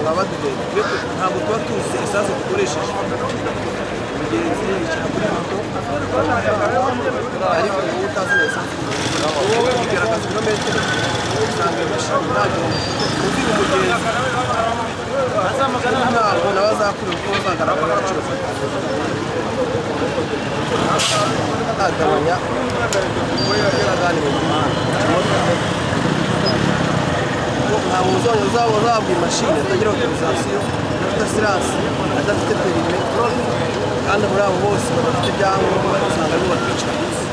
baba badugenda ntabwo tuba tuzi esanse dukoresheje umugenzi yicara kuri moto ariko wowe utazi na esanse wowe ugaragaza ibirometero usanga imashini ntabwo uzi umugenzi ntabwo nawe azakura kuko bazagaragara ko agaciro agabanya akajagari mu muhanda ntabwo uzabwa imashini atagira autorisation adafite asiranse adafite perime kandi muri abo bose badafite ibyangombwa usanga aribo batwicira gusa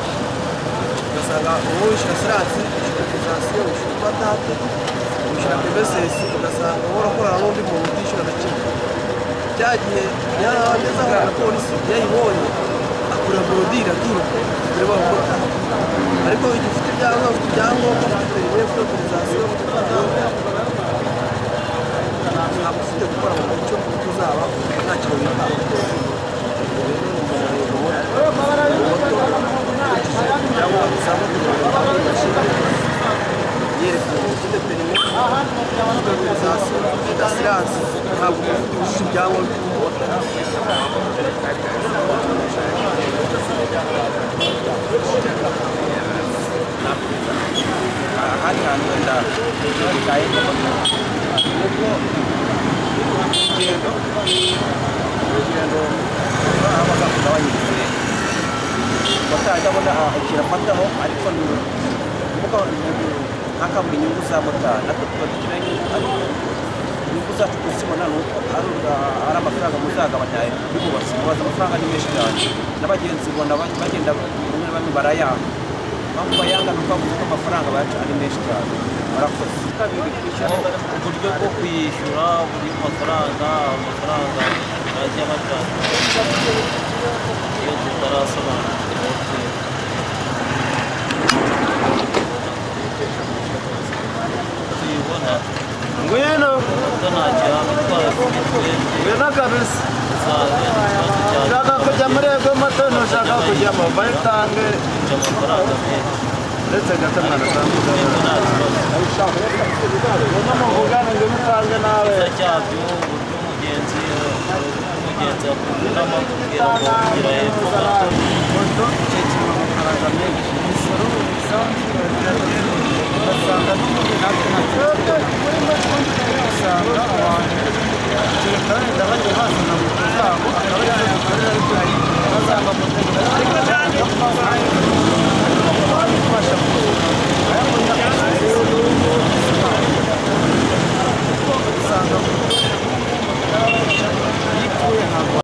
ugasanga wowe wishyura asiranse wishyura autorisation wishyura patate wishyura PVSS ugasanga wowe urakorana n'undi muntu utishyura na kimwe cya gihe yageze aho na polisi yayibonye akura borodire akiruka kureba abamotari ariko igihe ufite ibyangombwa ufite perime ufite autorisation ufite patate ntabwo ufite gukora mu mucyo kuko uzaba nta kintu witaho cyangwa usanga kugira ngo imashini yerekana ufite perime ufite autorisation ufite asiranse ntabwo ufite ubujiji ibyangombwa by'umumotari ahandi hantu wenda bitaye nuko urugendo abaga kugabanyiriza batajya abona kirafataho ariko nuko hakabura inyungu za motari natwe tuba dukeneye inyungu zacu kuzibona ni uko ari amafaranga muzagabanya bibubatse mubaza amafaranga ni menshi cyane n'abagenzi ubona bagenda bamwe bamwe barayaha mpamvu bayanga ni uko bavuze ko amafaranga bayaca ari menshi cyane barakoze kabiri kwishyura uburyo bwo kwishyura buri amafaranga bajya bajyana iyo tutarasobanukirwa tuyibona ngwino ntangira bitwaye ngwino kabisa ushaka kujya muri ego moto ntushaka kujyamo bayitange amafaranga menshi ndetse gato mwarasanzwe muvugane ngo mutange nawe cyabyo umugenzi akunda amubwira ngo kugira hepfo moto icyo kintu amafaranga menshi imisoro isanzwe